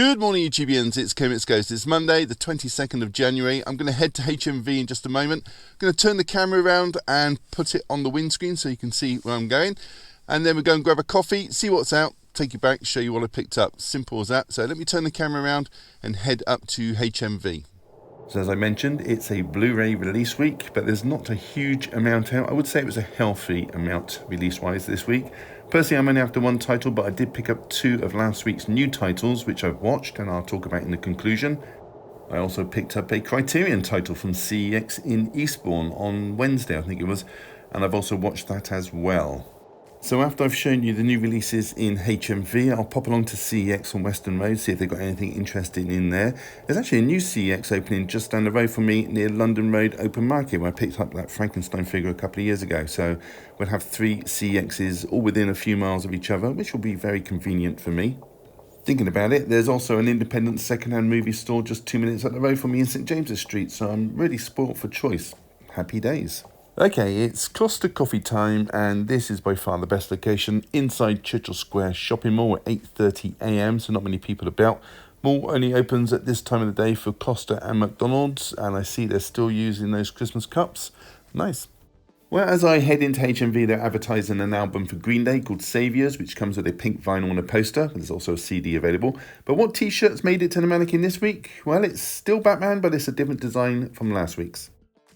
Good morning, YouTubians. It's Comics Ghost. It's Monday, the 22nd of January. I'm going to head to HMV in just a moment. I'm going to turn the camera around and put it on the windscreen so you can see where I'm going. And then we're going to grab a coffee, see what's out, take you back, show you what I picked up. Simple as that. So let me turn the camera around and head up to HMV. So as I mentioned, it's a Blu-ray release week, but there's not a huge amount out. I would say it was a healthy amount release-wise this week. Personally, I'm only after one title, but I did pick up two of last week's new titles, which I've watched and I'll talk about in the conclusion. I also picked up a Criterion title from CEX in Eastbourne on Wednesday, I think it was, and I've also watched that as well. So after I've shown you the new releases in HMV, I'll pop along to CEX on Western Road, see if they've got anything interesting in there. There's actually a new CEX opening just down the road from me near London Road Open Market, where I picked up that Frankenstein figure a couple of years ago. So we'll have three CEXs all within a few miles of each other, which will be very convenient for me. Thinking about it, there's also an independent second-hand movie store just 2 minutes up the road from me in St James's Street, so I'm really spoilt for choice. Happy days. Okay, it's Costa coffee time, and this is by far the best location inside Churchill Square shopping mall at 8:30 a.m, so not many people about. Mall only opens at this time of the day for Costa and McDonald's, and I see they're still using those Christmas cups. Nice. Well, as I head into HMV, they're advertising an album for Green Day called Saviours, which comes with a pink vinyl and a poster. There's also a CD available. But what t-shirts made it to the mannequin this week? Well, it's still Batman, but it's a different design from last week's.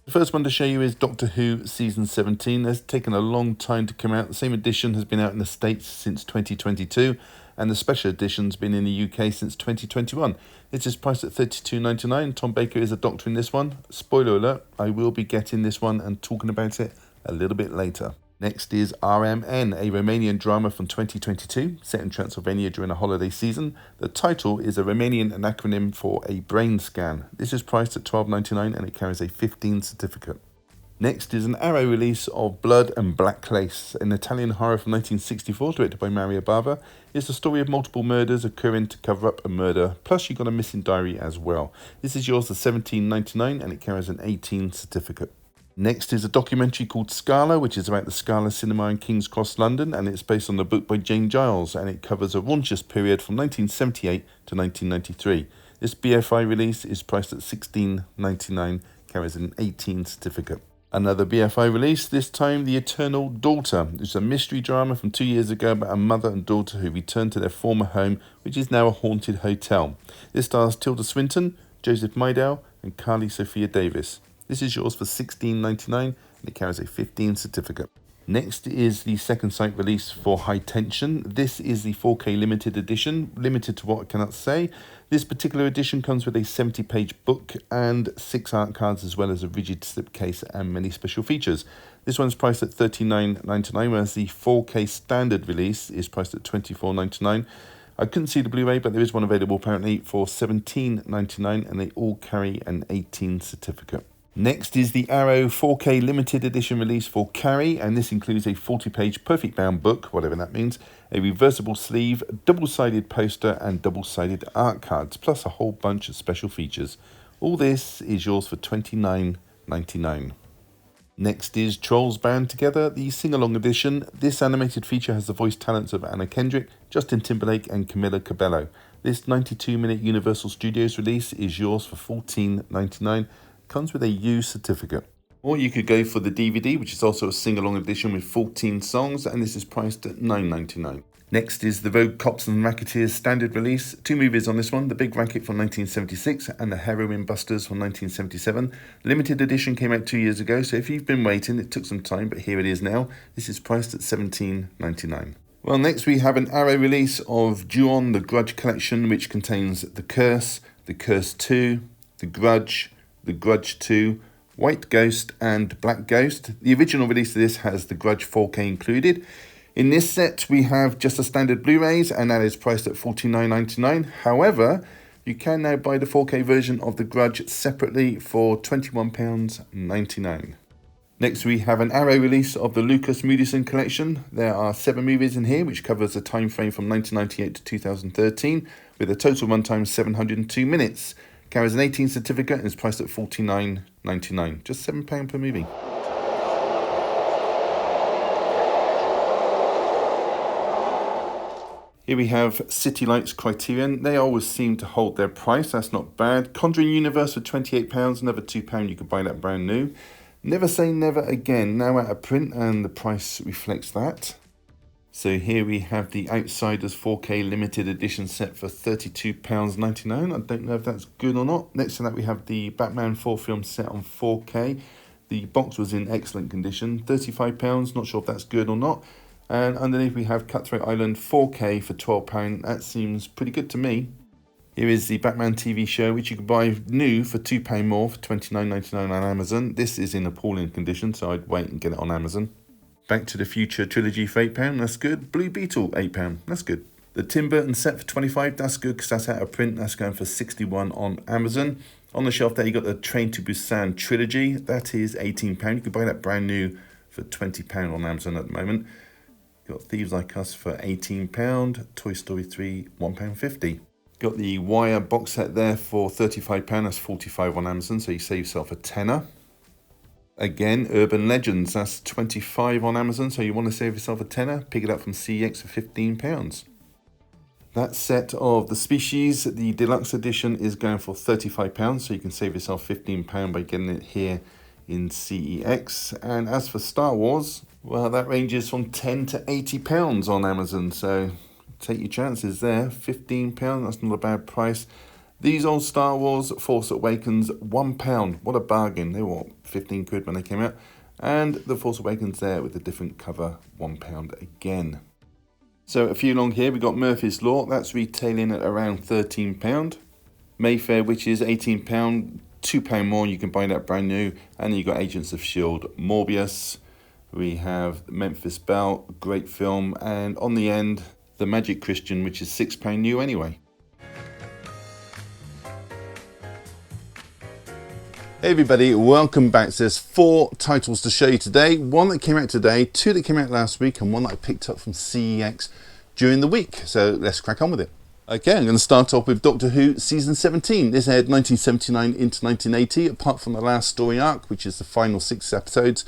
The first one to show you is Doctor Who Season 17. It's taken a long time to come out. The same edition has been out in the States since 2022, and the special edition's been in the UK since 2021. It's just priced at $32.99. Tom Baker is a Doctor in this one. Spoiler alert, I will be getting this one and talking about it a little bit later. Next is RMN, a Romanian drama from 2022, set in Transylvania during a holiday season. The title is a Romanian acronym for a brain scan. This is priced at $12.99 and it carries a 15 certificate. Next is an Arrow release of Blood and Black Lace, an Italian horror from 1964 directed by Mario Bava. It's the story of multiple murders occurring to cover up a murder, plus you got a missing diary as well. This is yours for $17.99 and it carries an 18 certificate. Next is a documentary called Scala, which is about the Scala Cinema in King's Cross, London, and it's based on the book by Jane Giles, and it covers a raunchous period from 1978 to 1993. This BFI release is priced at $16.99, carries an 18 certificate. Another BFI release, this time The Eternal Daughter. It's a mystery drama from 2 years ago about a mother and daughter who return to their former home, which is now a haunted hotel. This stars Tilda Swinton, Joseph Maidel, and Carly Sophia Davis. This is yours for $16.99 and it carries a 15 certificate. Next is the second sight release for High Tension. This is the 4K limited edition, limited to what I cannot say. This particular edition comes with a 70-page book and 6 art cards, as well as a rigid slipcase and many special features. This one's priced at $39.99, whereas the 4K standard release is priced at $24.99. I couldn't see the Blu-ray, but there is one available apparently for $17.99, and they all carry an 18 certificate. Next is the Arrow 4K limited edition release for Carrie, and this includes a 40-page perfect bound book, whatever that means, a reversible sleeve, double-sided poster and double-sided art cards, plus a whole bunch of special features. All this is yours for $29.99. Next is Trolls Band Together, the sing-along edition. This animated feature has the voice talents of Anna Kendrick, Justin Timberlake and Camila Cabello. This 92-minute Universal Studios release is yours for $14.99. Comes with a U certificate. Or you could go for the DVD, which is also a sing-along edition with 14 songs, and this is priced at $9.99. Next is the Vogue Cops and Racketeers standard release. 2 movies on this one, The Big Racket from 1976 and The Heroin Busters from 1977. Limited edition came out 2 years ago, so if you've been waiting, it took some time, but here it is now. This is priced at $17.99. Well, next we have an Arrow release of Ju-On, the Grudge collection, which contains The Curse 2, The Grudge, The Grudge 2, White Ghost and Black Ghost. The original release of this has The Grudge 4K included. In this set we have just the standard Blu-rays, and that is priced at $49.99. However, you can now buy the 4K version of The Grudge separately for £21.99. Next we have an Arrow release of the Lucas Moodysson collection. There are 7 movies in here, which covers a time frame from 1998 to 2013 with a total runtime of 702 minutes. Carries an 18 certificate and is priced at $49.99. Just £7 per movie. Here we have City Lights Criterion. They always seem to hold their price. That's not bad. Conjuring Universe for £28. Another £2. You could buy that brand new. Never Say Never Again. Now out of print, and the price reflects that. So here we have the Outsiders 4K limited edition set for £32.99. I don't know if that's good or not. Next to that we have the Batman 4 film set on 4K. The box was in excellent condition. £35. Not sure if that's good or not. And underneath we have Cutthroat Island 4K for £12. That seems pretty good to me. Here is the Batman TV show, which you can buy new for £2 more for £29.99 on Amazon. This is in appalling condition, so I'd wait and get it on Amazon. Back to the Future trilogy for £8. That's good. Blue Beetle £8. That's good. The Tim Burton set for £25. That's good because that's out of print. That's going for £61 on Amazon. On the shelf there you got the Train to Busan trilogy. That is £18. You can buy that brand new for £20 on Amazon at the moment. Got Thieves Like Us for £18, Toy Story 3, £1.50. Got the Wire box set there for £35, that's £45 on Amazon, so you save yourself a tenner. Again, Urban Legends, that's £25 on Amazon, so you want to save yourself a tenner, pick it up from CEX for £15. That set of The Species, the deluxe edition, is going for £35, so you can save yourself £15 by getting it here in CEX. And as for Star Wars, well, that ranges from £10 to £80 on Amazon, so take your chances there. £15, that's not a bad price. These old Star Wars Force Awakens, £1. What a bargain. They were 15 quid when they came out. And the Force Awakens there with a different cover, £1 again. So a few along here, we got Murphy's Law, that's retailing at around £13. Mayfair Witches, £18, £2 more, you can buy that brand new. And then you got Agents of S.H.I.E.L.D., Morbius. We have Memphis Belle, great film. And on the end, The Magic Christian, which is £6 new anyway. Hey everybody, welcome back. So there's 4 titles to show you today. One that came out today, 2 that came out last week, and one that I picked up from CEX during the week. So let's crack on with it. Okay, I'm going to start off with Doctor Who Season 17. This aired 1979 into 1980, apart from the last story arc, which is the final 6 episodes.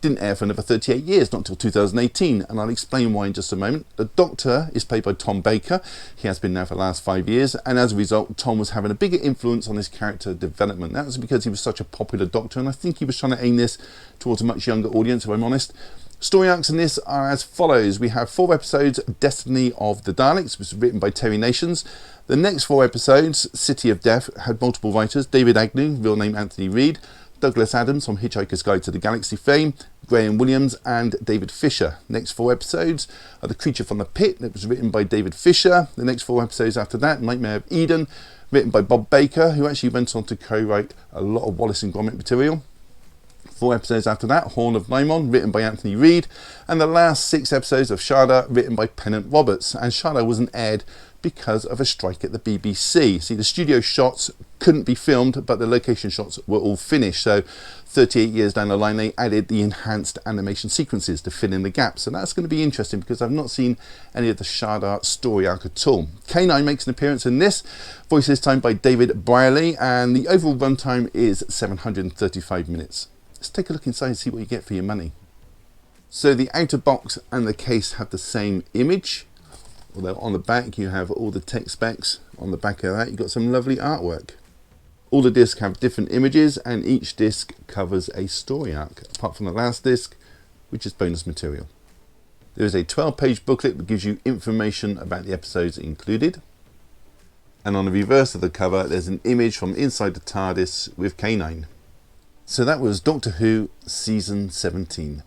Didn't air for another 38 years, not until 2018, and I'll explain why in just a moment. The Doctor is played by Tom Baker. He has been now for the last 5 years, and as a result, Tom was having a bigger influence on his character development. That was because he was such a popular Doctor, and I think he was trying to aim this towards a much younger audience, if I'm honest. Story arcs in this are as follows. We have 4 episodes, Destiny of the Daleks, which was written by Terry Nations. The next 4 episodes, City of Death, had multiple writers. David Agnew, real name Anthony Reid, Douglas Adams from Hitchhiker's Guide to the Galaxy fame, Graham Williams and David Fisher. Next 4 episodes are The Creature from the Pit, that was written by David Fisher. The next 4 episodes after that, Nightmare of Eden, written by Bob Baker, who actually went on to co-write a lot of Wallace and Gromit material. 4 episodes after that, Horn of Nimon, written by Anthony Reid. And the last 6 episodes of Shada, written by Pennant Roberts. And Shada wasn't aired because of a strike at the BBC. See, the studio shots couldn't be filmed, but the location shots were all finished. So 38 years down the line, they added the enhanced animation sequences to fill in the gaps. And that's going to be interesting because I've not seen any of the Shada story arc at all. K9 makes an appearance in this, voiced this time by David Brierley, and the overall runtime is 735 minutes. Let's take a look inside and see what you get for your money. So the outer box and the case have the same image, although on the back you have all the tech specs. On the back of that you've got some lovely artwork. All the discs have different images and each disc covers a story arc, apart from the last disc, which is bonus material. There is a 12-page booklet that gives you information about the episodes included. And on the reverse of the cover there's an image from inside the TARDIS with K9. So that was Doctor Who Season 17.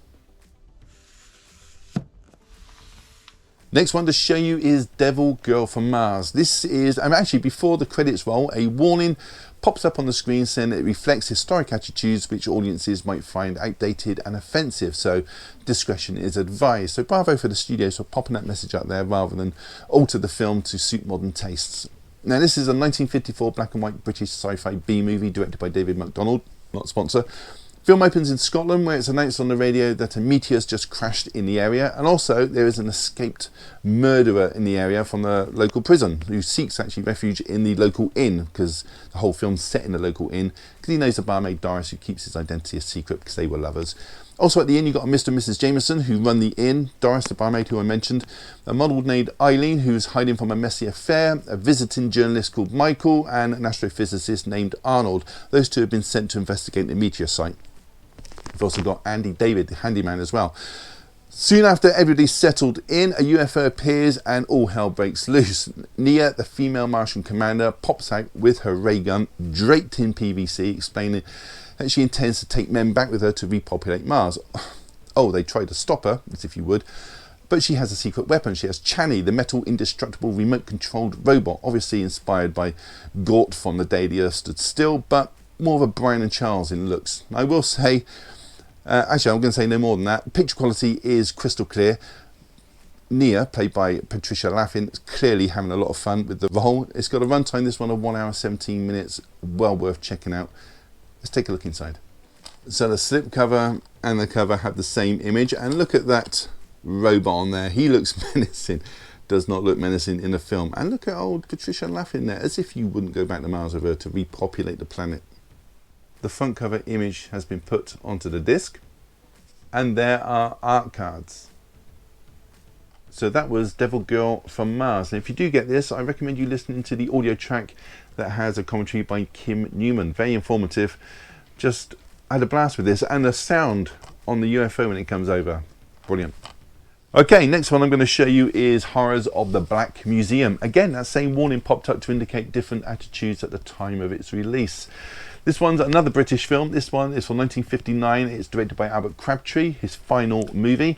Next one to show you is Devil Girl from Mars. This is, actually before the credits roll, a warning pops up on the screen saying that it reflects historic attitudes which audiences might find outdated and offensive, so discretion is advised. So bravo for the studios for popping that message out there rather than alter the film to suit modern tastes. Now this is a 1954 black and white British sci-fi B-movie directed by David MacDonald, not a sponsor. Film opens in Scotland, where it's announced on the radio that a meteor's just crashed in the area, and also there is an escaped murderer in the area from the local prison who seeks actually refuge in the local inn, because the whole film's set in the local inn, because he knows the barmaid Doris, who keeps his identity a secret because they were lovers. Also at the inn, you've got a Mr. and Mrs. Jameson who run the inn, Doris, the barmaid who I mentioned, a model named Eileen who's hiding from a messy affair, a visiting journalist called Michael, and an astrophysicist named Arnold. Those two have been sent to investigate the meteor site. We've also got Andy David, the handyman, as well. Soon after everybody's settled in, a UFO appears and all hell breaks loose. Nia, the female Martian commander, pops out with her ray gun draped in PVC, explaining that she intends to take men back with her to repopulate Mars. Oh, they try to stop her, as if you would, but she has a secret weapon. She has Channy, the metal indestructible remote-controlled robot, obviously inspired by Gort from The Day the Earth Stood Still, but more of a Brian and Charles in looks. I will say, actually I'm going to say no more than that, picture quality is crystal clear. Nia, played by Patricia Laffin, is clearly having a lot of fun with the role. It's got a runtime, this one, of 1 hour 17 minutes, well worth checking out. Let's take a look inside. So the slipcover and the cover have the same image, and look at that robot on there. He looks menacing. Does not look menacing in the film. And look at old Patricia Laffin there, as if you wouldn't go back to Mars with her to repopulate the planet. The front cover image has been put onto the disc, and there are art cards. So that was Devil Girl from Mars. And if you do get this, I recommend you listening to the audio track that has a commentary by Kim Newman. Very informative. Just had a blast with this, and the sound on the UFO when it comes over. Brilliant. Okay, next one I'm going to show you is Horrors of the Black Museum. Again, that same warning popped up to indicate different attitudes at the time of its release. This one's another British film. This one is from 1959. It's directed by Albert Crabtree, his final movie.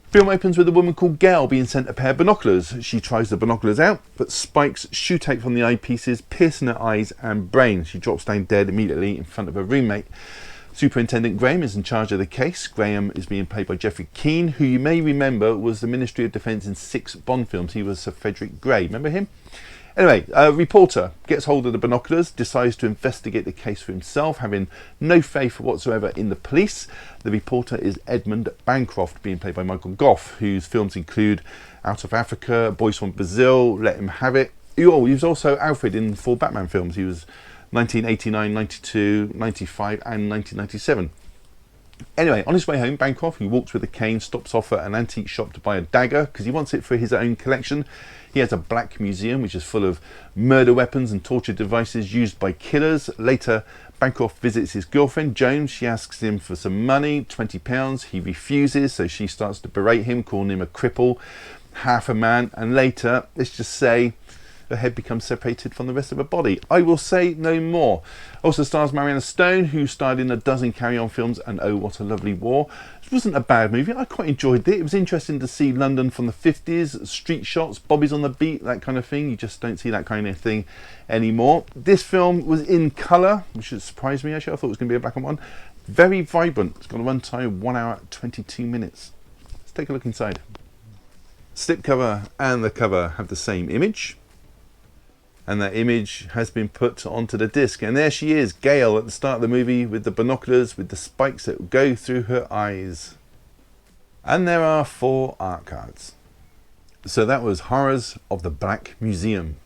Film opens with a woman called Gail being sent a pair of binoculars. She tries the binoculars out, but spikes shoot out from the eyepieces, piercing her eyes and brain. She drops down dead immediately in front of her roommate. Superintendent Graham is in charge of the case. Graham is being played by Geoffrey Keane, who you may remember was the Ministry of Defence in 6 Bond films. He was Sir Frederick Grey. Remember him? Anyway, a reporter gets hold of the binoculars, decides to investigate the case for himself, having no faith whatsoever in the police. The reporter is Edmund Bancroft, being played by Michael Gough, whose films include Out of Africa, Boys from Brazil, Let Him Have It. He was also Alfred in 4 Batman films. He was 1989, 92, 95 and 1997. Anyway, on his way home, Bancroft, who walks with a cane, stops off at an antique shop to buy a dagger because he wants it for his own collection. He has a black museum which is full of murder weapons and torture devices used by killers. Later, Bancroft visits his girlfriend, Joan. She asks him for some money, £20. He refuses, so she starts to berate him, calling him a cripple, half a man, and later, let's just say, her head becomes separated from the rest of her body. I will say no more. Also stars Mariana Stone, who starred in a dozen Carry On films and Oh What a Lovely War. It wasn't a bad movie. I quite enjoyed it. It was interesting to see London from the 50s, street shots, Bobby's on the beat, that kind of thing. You just don't see that kind of thing anymore. This film was in colour, which surprised me actually. I thought it was going to be a black and white. Very vibrant. It's got a runtime of 1 hour 22 minutes. Let's take a look inside. Slipcover and the cover have the same image, and that image has been put onto the disc, and there she is, Gail, at the start of the movie with the binoculars with the spikes that go through her eyes. And there are 4 art cards. So that was Horrors of the Black Museum.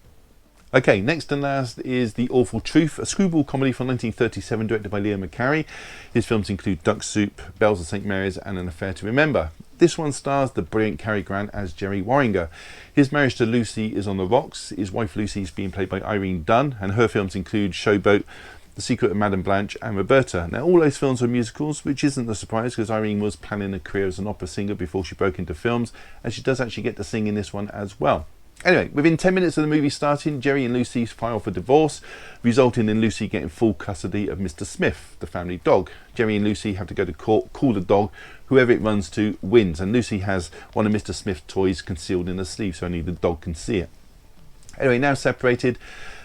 Okay, next and last is The Awful Truth, a screwball comedy from 1937 directed by Leo McCarey. His films include Duck Soup, Bells of St Mary's and An Affair to Remember. This one stars the brilliant Cary Grant as Jerry Warringer. His marriage to Lucy is on the rocks. His wife Lucy is being played by Irene Dunne, and her films include Showboat, The Secret of Madame Blanche and Roberta. Now all those films are musicals, which isn't a surprise because Irene was planning a career as an opera singer before she broke into films, and she does actually get to sing in this one as well. Anyway, within 10 minutes of the movie starting, Jerry and Lucy file for divorce, resulting in Lucy getting full custody of Mr. Smith, the family dog. Jerry and Lucy have to go to court, call the dog, whoever it runs to wins, and Lucy has one of Mr. Smith's toys concealed in her sleeve so only the dog can see it. Anyway, now separated,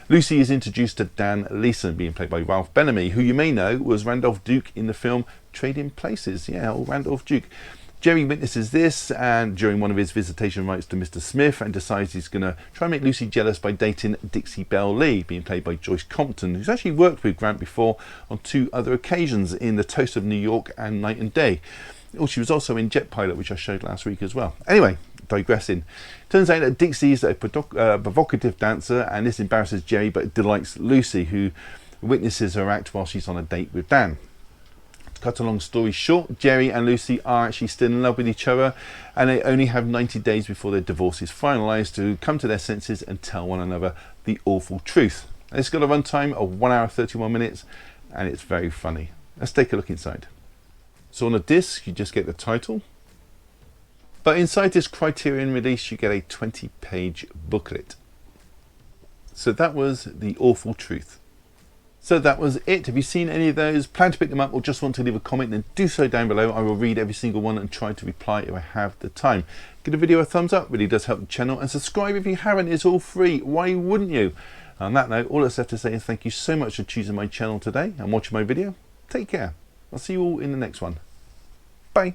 Lucy is introduced to Dan Leeson, being played by Ralph Bellamy, who you may know was Randolph Duke in the film Trading Places. Yeah, old Randolph Duke. Jerry witnesses this and during one of his visitation rites to Mr. Smith, and decides he's going to try and make Lucy jealous by dating Dixie Belle Lee, being played by Joyce Compton, who's actually worked with Grant before on 2 other occasions, in The Toast of New York and Night and Day. Oh, she was also in Jet Pilot, which I showed last week as well. Anyway, digressing. Turns out that Dixie is a provocative dancer, and this embarrasses Jerry but delights Lucy, who witnesses her act while she's on a date with Dan. cut a long story short, Jerry and Lucy are actually still in love with each other, and they only have 90 days before their divorce is finalised to come to their senses and tell one another the awful truth. It's got a runtime of 1 hour 31 minutes, and it's very funny. Let's take a look inside. So on a disc you just get the title, but inside this Criterion release you get a 20-page booklet. So that was The Awful Truth. So that was it. Have you seen any of those? Plan to pick them up or just want to leave a comment? Then do so down below. I will read every single one and try to reply if I have the time. Give the video a thumbs up, really does help the channel, and subscribe if you haven't. It's all free. Why wouldn't you? On that note, all that's left to say is thank you so much for choosing my channel today and watching my video. Take care. I'll see you all in the next one. Bye.